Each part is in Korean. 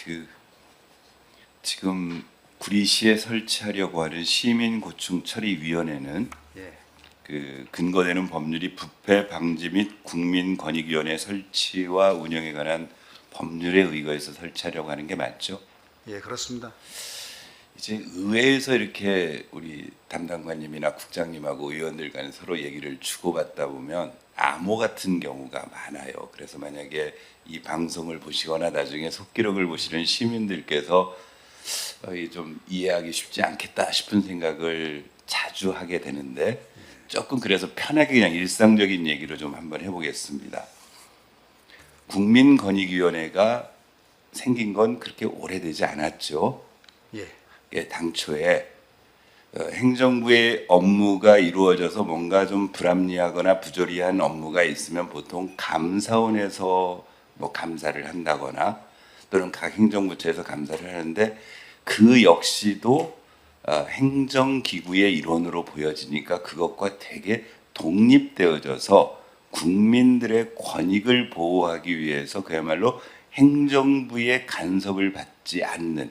그 지금 구리시에 설치하려고 하는 시민고충처리위원회는 예, 그 근거되는 법률이 부패 방지 및 국민권익위원회 설치와 운영에 관한 법률에 의거해서 설치하려고 하는 게 맞죠? 예, 그렇습니다. 이제 의회에서 이렇게 우리 담당관님이나 국장님하고 의원들 간에 서로 얘기를 주고받다 보면 암호 같은 경우가 많아요. 그래서 만약에 이 방송을 보시거나 나중에 속기록을 보시는 시민들께서 좀 이해하기 쉽지 않겠다 싶은 생각을 자주 하게 되는데 조금 그래서 편하게 그냥 일상적인 얘기로 좀 한번 해보겠습니다. 국민권익위원회가 생긴 건 그렇게 오래되지 않았죠. 예, 예, 당초에 행정부의 업무가 이루어져서 뭔가 좀 불합리하거나 부조리한 업무가 있으면 보통 감사원에서 뭐 감사를 한다거나 또는 각 행정부처에서 감사를 하는데 그 역시도 행정기구의 일원으로 보여지니까 그것과 되게 독립되어져서 국민들의 권익을 보호하기 위해서 그야말로 행정부의 간섭을 받지 않는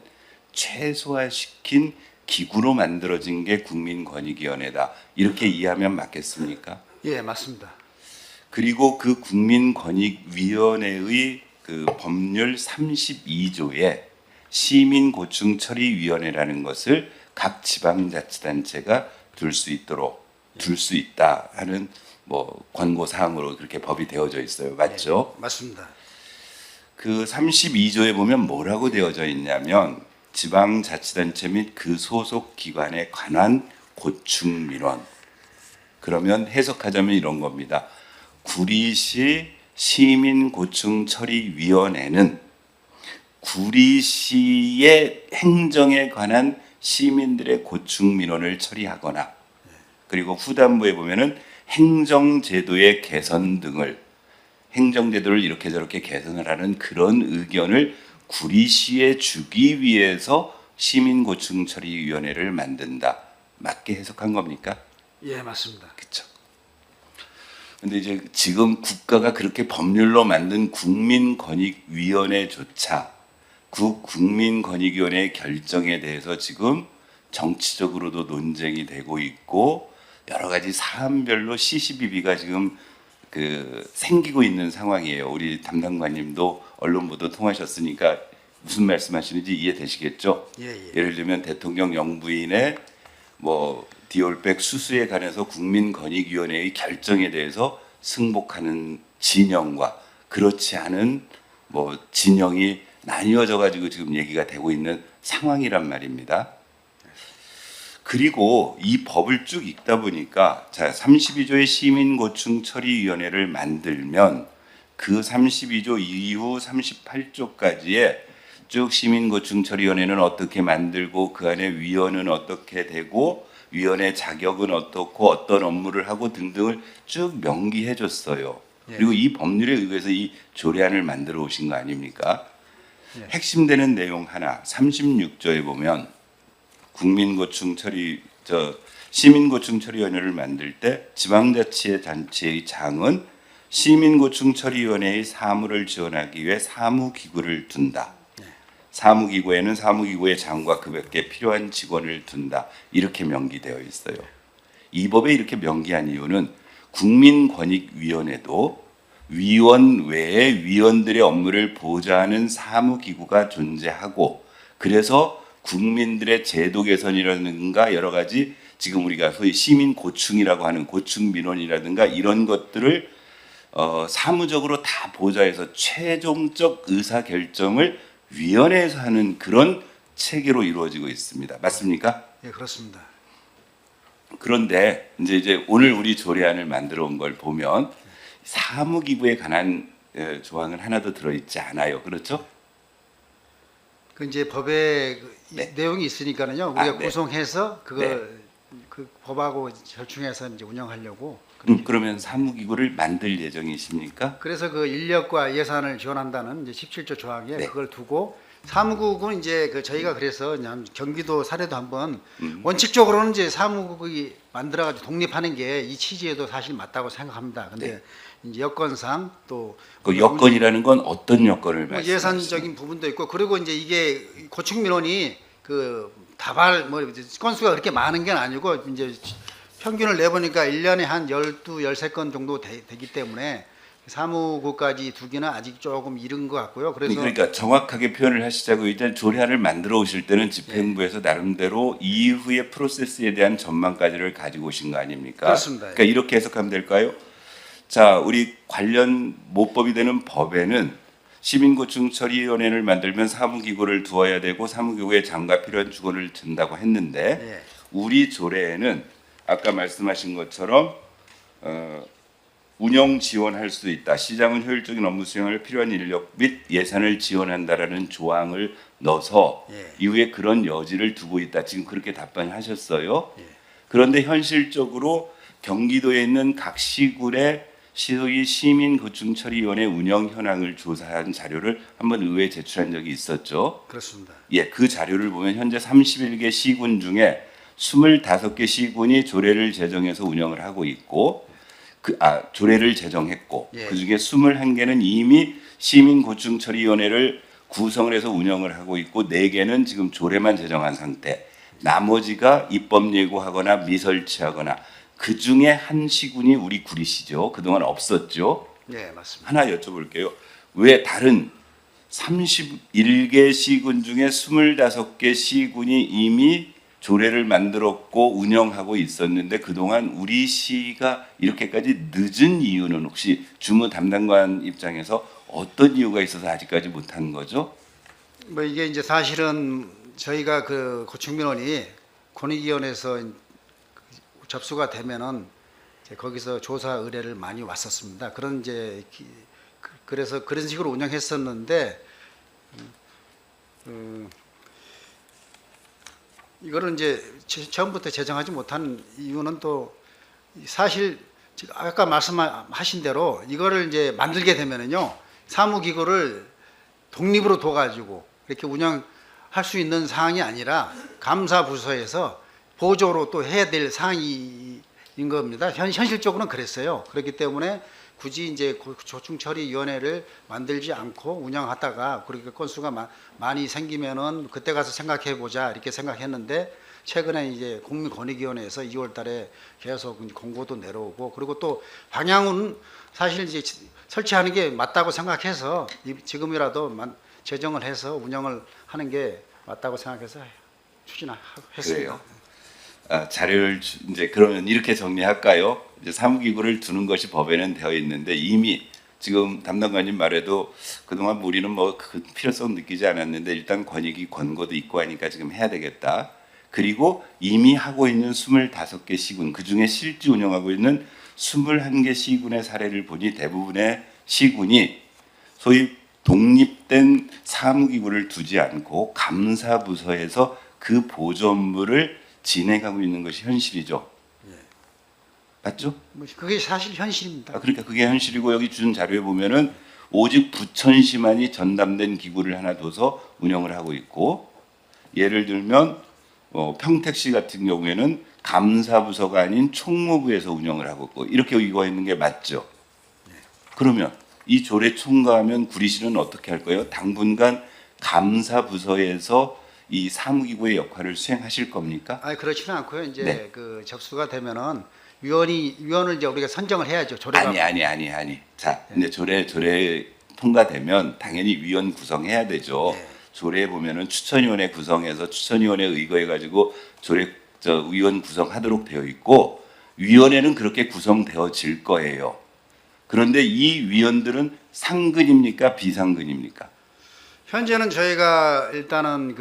최소화시킨 기구로 만들어진 게 국민권익위원회다. 이렇게 이해하면 맞겠습니까? 예, 맞습니다. 그리고 그 국민권익위원회의 그 법률 32조에 시민고충처리위원회라는 것을 각 지방자치단체가 둘 수 있다 하는 뭐 권고 사항으로 그렇게 법이 되어져 있어요. 맞죠? 예, 맞습니다. 그 32조에 보면 뭐라고 되어져 있냐면 지방자치단체 및 그 소속 기관에 관한 고충민원. 그러면 해석하자면 이런 겁니다. 구리시 시민고충처리위원회는 구리시의 행정에 관한 시민들의 고충민원을 처리하거나 그리고 후단부에 보면은 행정제도의 개선 등을 행정제도를 이렇게 저렇게 개선을 하는 그런 의견을 구리시에 주기 위해서 시민고충처리위원회를 만든다. 맞게 해석한 겁니까? 예, 맞습니다. 그렇죠. 근데 이제 지금 국가가 그렇게 법률로 만든 국민권익위원회조차 그 국민권익위원회 결정에 대해서 지금 정치적으로도 논쟁이 되고 있고 여러 가지 사안별로 시시비비가 지금 그 생기고 있는 상황이에요. 우리 담당관님도 언론 보도 통하셨으니까 무슨 말씀하시는지 이해되시겠죠? 예, 예. 예를 들면 대통령 영부인의 뭐 디올백 수수에 관해서 국민권익위원회의 결정에 대해서 승복하는 진영과 그렇지 않은 뭐 진영이 나뉘어져 가지고 지금 얘기가 되고 있는 상황이란 말입니다. 그리고 이 법을 쭉 읽다 보니까 자 32조의 시민고충처리위원회를 만들면 그 32조 이후 38조까지의 쭉 시민고충처리위원회는 어떻게 만들고 그 안에 위원은 어떻게 되고 위원회 자격은 어떻고 어떤 업무를 하고 등등을 쭉 명기해 줬어요. 예. 그리고 이 법률에 의해서 이 조례안을 만들어 오신 거 아닙니까? 예. 핵심되는 내용 하나 36조에 보면 시민고충처리위원회를 만들 때 지방자치의 단체의 장은 시민고충처리위원회의 사무를 지원하기 위해 사무기구를 둔다. 사무기구에는 사무기구의 장과 그밖에 필요한 직원을 둔다. 이렇게 명기되어 있어요. 이 법에 이렇게 명기한 이유는 국민권익위원회도 위원 외에 위원들의 업무를 보좌하는 사무기구가 존재하고 그래서 국민들의 제도 개선이라든가 여러 가지 지금 우리가 소위 시민고충이라고 하는 고충민원이라든가 이런 것들을 사무적으로 다 보좌해서 최종적 의사결정을 위원회에서 하는 그런 체계로 이루어지고 있습니다. 맞습니까? 예, 그렇습니다. 그런데 이제 오늘 우리 조례안을 만들어 온 걸 보면 사무기구에 관한 조항은 하나도 들어있지 않아요. 그렇죠? 그 이제 법에 그 네. 내용이 있으니까는요. 우리가 네. 구성해서 그거 네. 그 법하고 절충해서 이제 운영하려고. 그러면 사무기구를 만들 예정이십니까? 그래서 그 인력과 예산을 지원한다는 이제 17조 조항에 네. 그걸 두고 사무국은 이제 그 저희가 그래서 그냥 경기도 사례도 한번 원칙적으로는 이제 사무국이 만들어가지고 독립하는 게 이 취지에도 사실 맞다고 생각합니다. 근데 네. 이제 여건상 또 그 여건이라는 건 어떤 여건을 뭐 말씀하시는 예산적인 부분도 있고 그리고 이제 이게 고축 민원이 그 다발 뭐 건수가 그렇게 많은 게 아니고 이제 평균을 내보니까 1년에 한 12, 13건 정도 되기 때문에 사무국까지 두기는 아직 조금 이른 것 같고요. 그래서 그러니까 정확하게 표현을 하시자고 일단 조례안을 만들어 오실 때는 집행부에서 나름대로 이후의 프로세스에 대한 전망까지를 가지고 오신 거 아닙니까? 그렇습니다. 그러니까 이렇게 해석하면 될까요? 자, 우리 관련 모법이 되는 법에는 시민고충처리위원회를 만들면 사무기구를 두어야 되고 사무기구에 장과 필요한 주거를 준다고 했는데 예. 우리 조례에는 아까 말씀하신 것처럼 운영 지원할 수 있다. 시장은 효율적인 업무 수행을 필요한 인력 및 예산을 지원한다라는 조항을 넣어서 예. 이후에 그런 여지를 두고 있다. 지금 그렇게 답변하셨어요. 예. 그런데 현실적으로 경기도에 있는 각 시군의 소위 시민고충처리위원회 운영 현황을 조사한 자료를 한번 의회에 제출한 적이 있었죠. 그렇습니다. 예, 그 자료를 보면 현재 31개 시군 중에 25개 시군이 조례를 제정해서 운영을 하고 있고 조례를 제정했고 예. 그중에 21개는 이미 시민고충처리위원회를 구성을 해서 운영을 하고 있고 4개는 지금 조례만 제정한 상태. 나머지가 입법 예고하거나 미설치하거나 그 중에 한 시군이 우리 구리시죠. 그동안 없었죠. 네, 맞습니다. 하나 여쭤볼게요. 왜 다른 31개 시군 중에 25개 시군이 이미 조례를 만들었고 운영하고 있었는데 그동안 우리 시가 이렇게까지 늦은 이유는 혹시 주무 담당관 입장에서 어떤 이유가 있어서 아직까지 못한 거죠? 뭐 이게 이제 사실은 저희가 그 고충민원이 권익위원회에서 접수가 되면은 이제 거기서 조사 의뢰를 많이 왔었습니다. 그런 이제 그래서 그런 식으로 운영했었는데 이거를 이제 처음부터 제정하지 못한 이유는 또 사실 아까 말씀하신 대로 이거를 이제 만들게 되면은요 사무기구를 독립으로 둬가지고 이렇게 운영할 수 있는 사항이 아니라 감사부서에서 보조로 또 해야 될 사항인 겁니다. 현실적으로는 그랬어요. 그렇기 때문에 굳이 이제 고충처리위원회를 만들지 않고 운영하다가 그렇게 건수가 많이 생기면은 그때 가서 생각해 보자 이렇게 생각했는데 최근에 이제 국민권익위원회에서 2월달에 계속 공고도 내려오고 그리고 또 방향은 사실 이제 설치하는 게 맞다고 생각해서 지금이라도 제정을 해서 운영을 하는 게 맞다고 생각해서 추진했습니다. 자료를 이제 그러면 이렇게 정리할까요? 이제 사무기구를 두는 것이 법에는 되어 있는데 이미 지금 담당관님 말에도 그동안 우리는 뭐 그 필요성 느끼지 않았는데 일단 권익위 권고도 있고 하니까 지금 해야 되겠다. 그리고 이미 하고 있는 25개 시군 그중에 실제 운영하고 있는 21개 시군의 사례를 보니 대부분의 시군이 소위 독립된 사무기구를 두지 않고 감사부서에서 그 보조 업무를 진행하고 있는 것이 현실이죠. 맞죠? 그게 사실 현실입니다. 그러니까 그게 현실이고 여기 준 자료에 보면은 오직 부천시만이 전담된 기구를 하나 둬서 운영을 하고 있고 예를 들면 평택시 같은 경우에는 감사부서가 아닌 총무부에서 운영을 하고 있고 이렇게 이거 있는 게 맞죠? 그러면 이 조례 총가하면 구리시는 어떻게 할 거예요? 당분간 감사부서에서 이 사무기구의 역할을 수행하실 겁니까? 아니 그렇지는 않고요. 이제 네. 그 접수가 되면은 위원을 이제 우리가 선정을 해야죠. 조례가 아니. 자, 근데 조례 통과되면 당연히 위원 구성해야 되죠. 네. 조례에 보면은 추천위원회 구성해서 추천위원회 의거해가지고 위원 구성하도록 되어 있고 위원회는 그렇게 구성되어질 거예요. 그런데 이 위원들은 상근입니까 비상근입니까? 현재는 저희가 일단은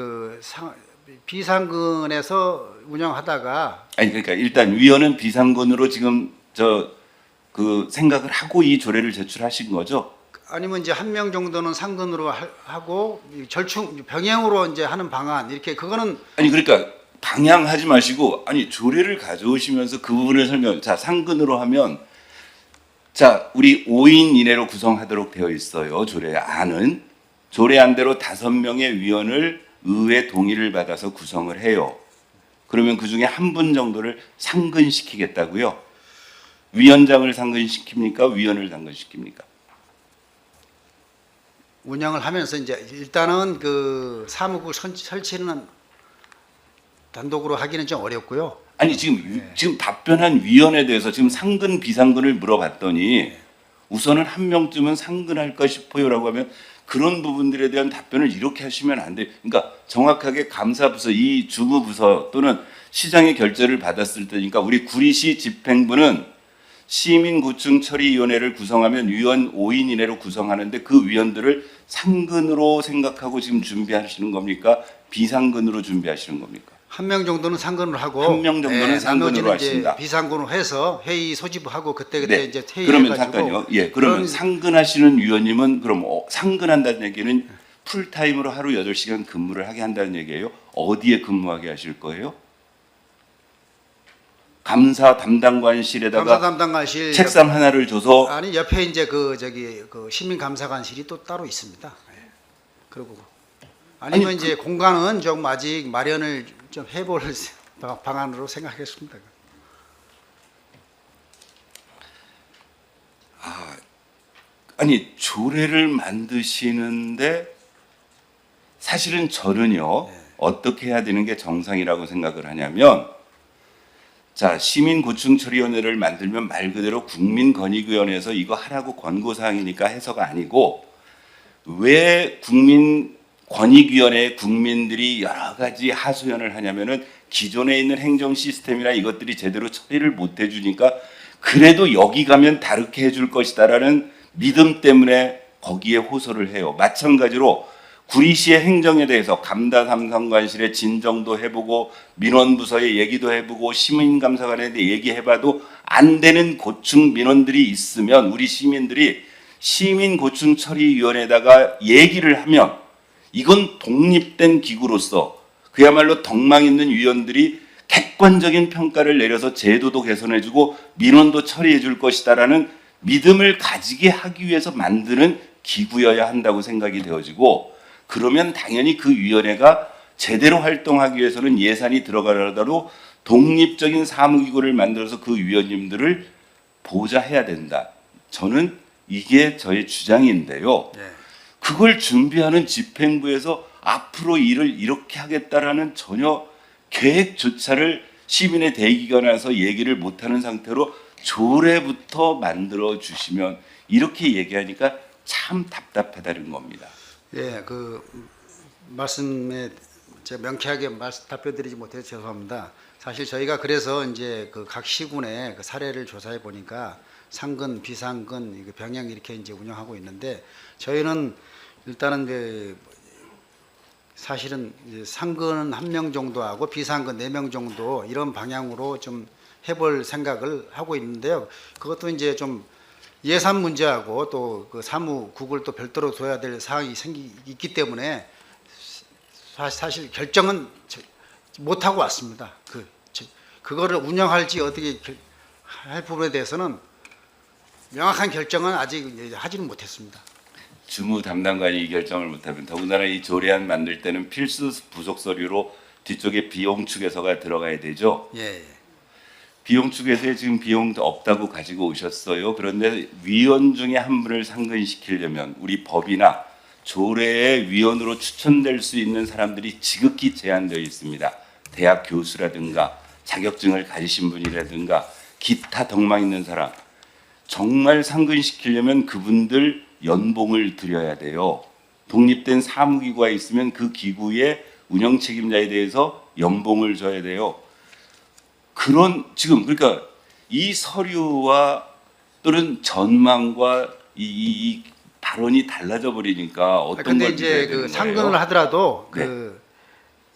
비상근에서 운영하다가 아니 그러니까 일단 위원은 비상근으로 지금 그 생각을 하고 이 조례를 제출하신 거죠? 아니면 이제 한 명 정도는 상근으로 하고 병행으로 이제 하는 방안 이렇게 그거는 아니 그러니까 방향하지 마시고 아니 조례를 가져오시면서 그 부분을 설명. 자 상근으로 하면 자 우리 5인 이내로 구성하도록 되어 있어요. 조례안은 조례안대로 5명의 위원을 의회 동의를 받아서 구성을 해요. 그러면 그 중에 한 분 정도를 상근시키겠다고요? 위원장을 상근시킵니까? 위원을 상근시킵니까? 운영을 하면서 이제 일단은 그 사무국 설치는 단독으로 하기는 좀 어렵고요. 아니 지금 답변한 위원에 대해서 지금 상근 비상근을 물어봤더니 우선은 한 명쯤은 상근할까 싶어요라고 하면 그런 부분들에 대한 답변을 이렇게 하시면 안 돼요. 그러니까 정확하게 감사부서 이 주무부서 또는 시장의 결재를 받았을 때니까 우리 구리시 집행부는 시민고충처리위원회를 구성하면 위원 5인 이내로 구성하는데 그 위원들을 상근으로 생각하고 지금 준비하시는 겁니까? 비상근으로 준비하시는 겁니까? 한 명 정도는 상근으로 하고 한명 정도는 상근으로 나머지는 하신다. 이제 비상근으로 해서 회의 소집하고 그때 네. 이제 회의 그러면 해가지고 잠깐요. 예, 그러면 그런- 상근하시는 위원님은 그럼 상근한다는 얘기는 풀타임으로 하루 8시간 근무를 하게 한다는 얘기예요? 어디에 근무하게 하실 거예요? 감사 담당관실에다가 감사 담당관실 책상 하나를 줘서 아니 옆에 이제 그 시민 감사관실이 또 따로 있습니다. 예. 그리고 아니면 아니, 이제 공간은 좀 아직 마련을 좀 해볼 방안으로 생각하겠습니다. 아니 조례를 만드시는데 사실은 저는요 어떻게 해야 되는 게 정상이라고 생각을 하냐면 자 시민고충처리위원회를 만들면 말 그대로 국민권익위원회에서 이거 하라고 권고사항이니까 해서가 아니고 왜 국민권익위원회에 국민들이 여러 가지 하소연을 하냐면은 기존에 있는 행정 시스템이나 이것들이 제대로 처리를 못 해주니까 그래도 여기 가면 다르게 해줄 것이다라는 믿음 때문에 거기에 호소를 해요. 마찬가지로 구리시의 행정에 대해서 감사담당관실에 진정도 해보고 민원부서에 얘기도 해보고 시민감사관에 대해 얘기해봐도 안 되는 고충 민원들이 있으면 우리 시민들이 시민고충처리위원회에다가 얘기를 하면 이건 독립된 기구로서 그야말로 덕망 있는 위원들이 객관적인 평가를 내려서 제도도 개선해주고 민원도 처리해줄 것이다라는 믿음을 가지게 하기 위해서 만드는 기구여야 한다고 생각이 되어지고 그러면 당연히 그 위원회가 제대로 활동하기 위해서는 예산이 들어가더라도 독립적인 사무기구를 만들어서 그 위원님들을 보좌해야 된다. 저는 이게 저의 주장인데요. 예. 그걸 준비하는 집행부에서 앞으로 일을 이렇게 하겠다라는 전혀 계획조차를 시민의 대기관에서 얘기를 못하는 상태로 조례부터 만들어 주시면 이렇게 얘기하니까 참 답답하다는 겁니다. 예, 그 말씀에 제가 명쾌하게 답변드리지 못해서 죄송합니다. 사실 저희가 그래서 이제 그 각 시군의 그 사례를 조사해 보니까 상근, 비상근, 이거 병영 이렇게 이제 운영하고 있는데 저희는 일단은 그 사실은 이제 상근은 1명 정도 하고 비상근 4명 정도 이런 방향으로 좀 해볼 생각을 하고 있는데요. 그것도 이제 좀 예산 문제하고 또 그 사무국을 또 별도로 둬야 될 사항이 있기 때문에 사실 결정은 못 하고 왔습니다. 그거를 운영할지 어떻게 할 부분에 대해서는 명확한 결정은 아직 하지는 못했습니다. 주무 담당관이 이 결정을 못하면 더군다나 이 조례안 만들 때는 필수 부속 서류로 뒤쪽에 비용 축에서가 들어가야 되죠. 예. 비용 축에서 지금 비용도 없다고 가지고 오셨어요. 그런데 위원 중에 한 분을 상근시키려면 우리 법이나 조례의 위원으로 추천될 수 있는 사람들이 지극히 제한되어 있습니다. 대학 교수라든가 자격증을 가지신 분이라든가 기타 덕망 있는 사람 정말 상근시키려면 그분들 연봉을 드려야 돼요. 독립된 사무기구가 있으면 그 기구의 운영 책임자에 대해서 연봉을 줘야 돼요. 그런 지금 그러니까 이 서류와 또는 전망과 이 발언이 달라져 버리니까 어떤 근데 걸 이제 믿어야 그 되는 상근을 거예요? 하더라도 네. 그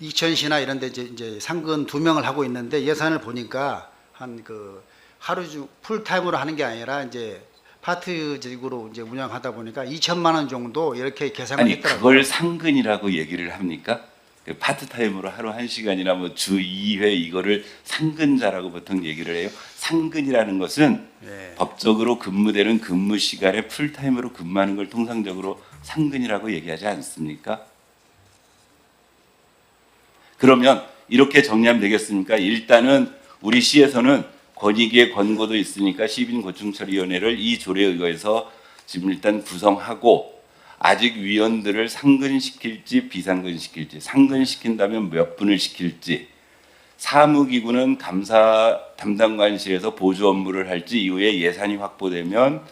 이천시나 이런 데 이제 상근 2명을 하고 있는데 예산을 보니까 한 그 하루 중 풀타임으로 하는 게 아니라 이제 파트직으로 이제 운영하다 보니까 2천만 원 정도 이렇게 계산을 아니 했더라고요. 그걸 상근이라고 얘기를 합니까? 그 파트타임으로 하루 1시간이나 뭐 주 2회 이거를 상근자라고 보통 얘기를 해요. 상근이라는 것은 예. 법적으로 근무되는 근무 시간에 풀타임으로 근무하는 걸 통상적으로 상근이라고 얘기하지 않습니까? 그러면 이렇게 정리하면 되겠습니까? 일단은 우리 시에서는 권익위의 권고도 있으니까 시민고충처리위원회를 이 조례에 의거해서 지금 일단 구성하고 아직 위원들을 상근시킬지 비상근시킬지 상근시킨다면 몇 분을 시킬지 사무기구는 감사 담당관실에서 보조 업무를 할지 이후에 예산이 확보되면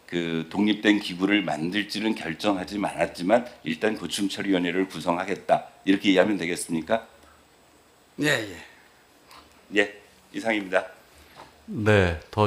그 독립된 기구를 만들지는 결정하지 않았지만 일단 고충처리위원회를 구성하겠다 이렇게 이해하면 되겠습니까? 예, 예. 예, 이상입니다. 네, 더